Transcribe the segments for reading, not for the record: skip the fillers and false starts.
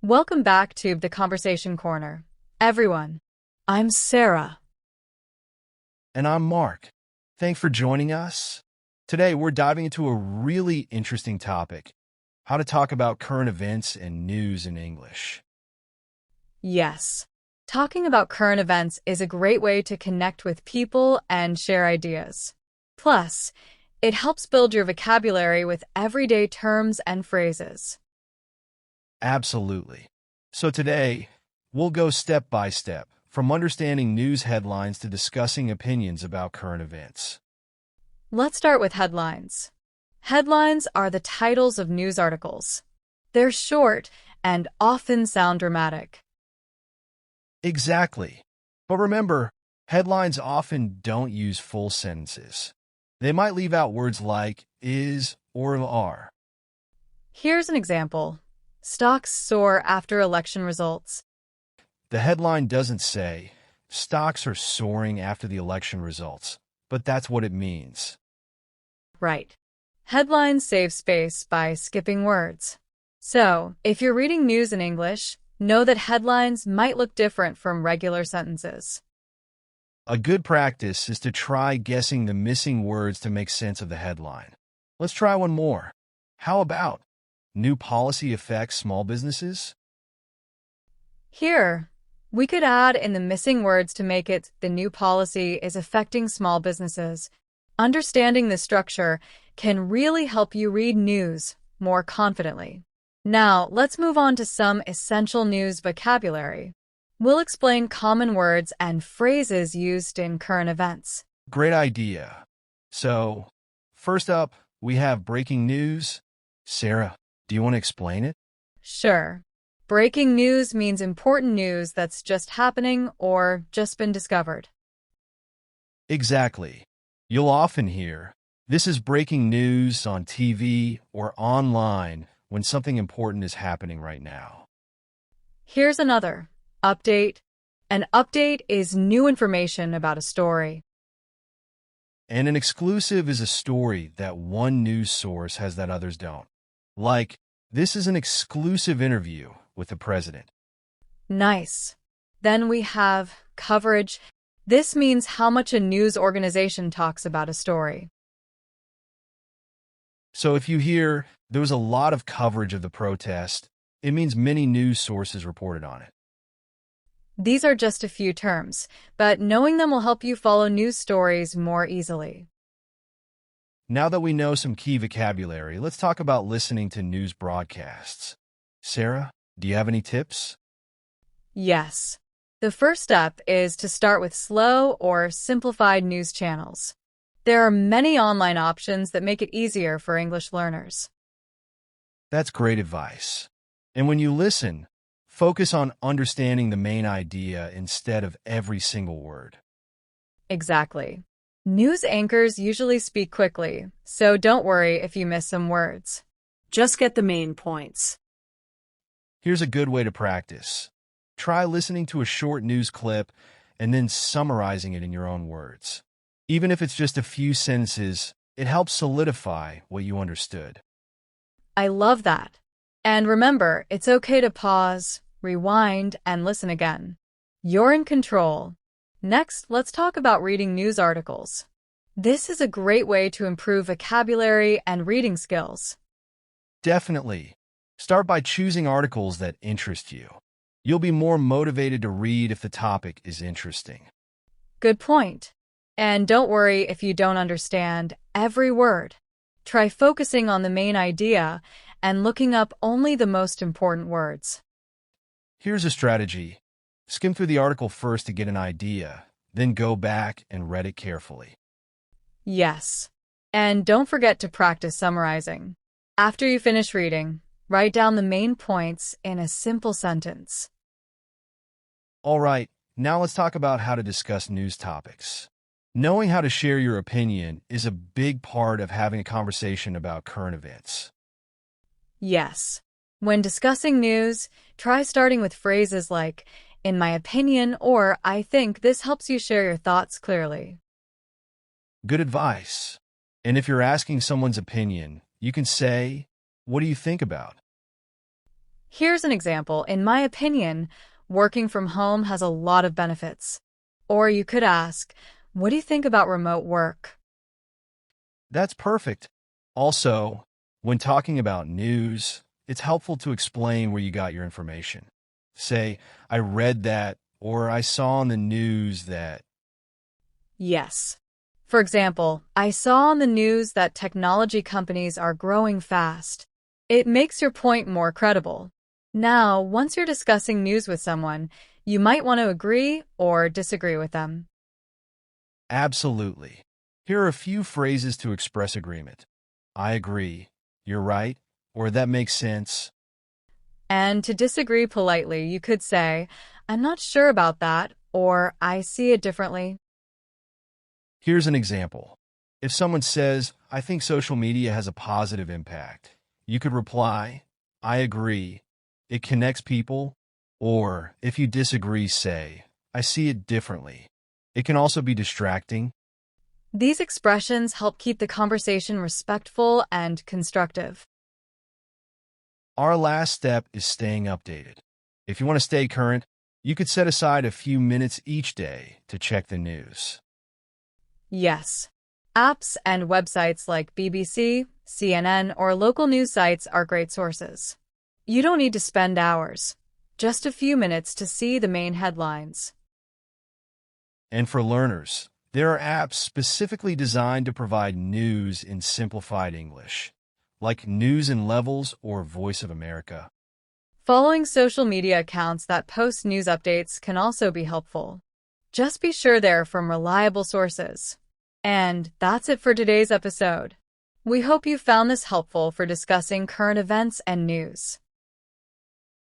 Welcome back to the Conversation Corner. Everyone, I'm Sarah. And I'm Mark. Thanks for joining us. Today, we're diving into a really interesting topic, how to talk about current events and news in English. Yes, talking about current events is a great way to connect with people and share ideas. Plus, it helps build your vocabulary with everyday terms and phrases. Absolutely. So today, we'll go step by step, from understanding news headlines to discussing opinions about current events. Let's start with headlines. Headlines are the titles of news articles. They're short and often sound dramatic. Exactly. But remember, headlines often don't use full sentences. They might leave out words like is or are. Here's an example. Stocks soar after election results. The headline doesn't say, stocks are soaring after the election results, but that's what it means. Right. Headlines save space by skipping words. So, if you're reading news in English, know that headlines might look different from regular sentences. A good practice is to try guessing the missing words to make sense of the headline. Let's try one more. How about new policy affects small businesses? Here, we could add in the missing words to make it the new policy is affecting small businesses. Understanding the structure can really help you read news more confidently. Now, let's move on to some essential news vocabulary. We'll explain common words and phrases used in current events. Great idea. So, first up, we have breaking news. Sarah, do you want to explain it? Sure. Breaking news means important news that's just happening or just been discovered. Exactly. You'll often hear, this is breaking news on TV or online when something important is happening right now. Here's another. Update. An update is new information about a story. And an exclusive is a story that one news source has that others don't. Like, this is an exclusive interview with the president. Nice. Then we have coverage. This means how much a news organization talks about a story. So if you hear there was a lot of coverage of the protest, it means many news sources reported on it. These are just a few terms, but knowing them will help you follow news stories more easily. Now that we know some key vocabulary, let's talk about listening to news broadcasts. Sarah, do you have any tips? Yes. The first step is to start with slow or simplified news channels. There are many online options that make it easier for English learners. That's great advice. And when you listen, focus on understanding the main idea instead of every single word. Exactly. News anchors usually speak quickly, so don't worry if you miss some words. Just get the main points. Here's a good way to practice. Try listening to a short news clip and then summarizing it in your own words. Even if it's just a few sentences, it helps solidify what you understood. I love that. And remember, it's okay to pause, rewind, and listen again. You're in control. Next, let's talk about reading news articles. This is a great way to improve vocabulary and reading skills. Definitely. Start by choosing articles that interest you. You'll be more motivated to read if the topic is interesting. Good point. And don't worry if you don't understand every word. Try focusing on the main idea and looking up only the most important words. Here's a strategy. Skim through the article first to get an idea, then go back and read it carefully. Yes. And don't forget to practice summarizing. After you finish reading, write down the main points in a simple sentence. All right, now let's talk about how to discuss news topics. Knowing how to share your opinion is a big part of having a conversation about current events. Yes. When discussing news, try starting with phrases like, in my opinion, or I think. This helps you share your thoughts clearly. Good advice. And if you're asking someone's opinion, you can say, what do you think about? Here's an example. In my opinion, working from home has a lot of benefits. Or you could ask, what do you think about remote work? That's perfect. Also, when talking about news, it's helpful to explain where you got your information. Say, I read that, or I saw on the news that. Yes. For example, I saw on the news that technology companies are growing fast. It makes your point more credible. Now, once you're discussing news with someone, you might want to agree or disagree with them. Absolutely. Here are a few phrases to express agreement. I agree. You're right. Or that makes sense. And to disagree politely, you could say, I'm not sure about that, or I see it differently. Here's an example. If someone says, I think social media has a positive impact, you could reply, I agree. It connects people. Or if you disagree, say, I see it differently. It can also be distracting. These expressions help keep the conversation respectful and constructive. Our last step is staying updated. If you want to stay current, you could set aside a few minutes each day to check the news. Yes. Apps and websites like BBC, CNN, or local news sites are great sources. You don't need to spend hours, just a few minutes to see the main headlines. And for learners, there are apps specifically designed to provide news in simplified English, like News and Levels or Voice of America. Following social media accounts that post news updates can also be helpful. Just be sure they're from reliable sources. And that's it for today's episode. We hope you found this helpful for discussing current events and news.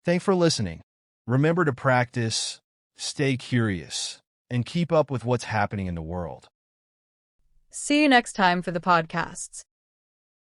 Thanks for listening. Remember to practice, stay curious, and keep up with what's happening in the world. See you next time for the podcasts.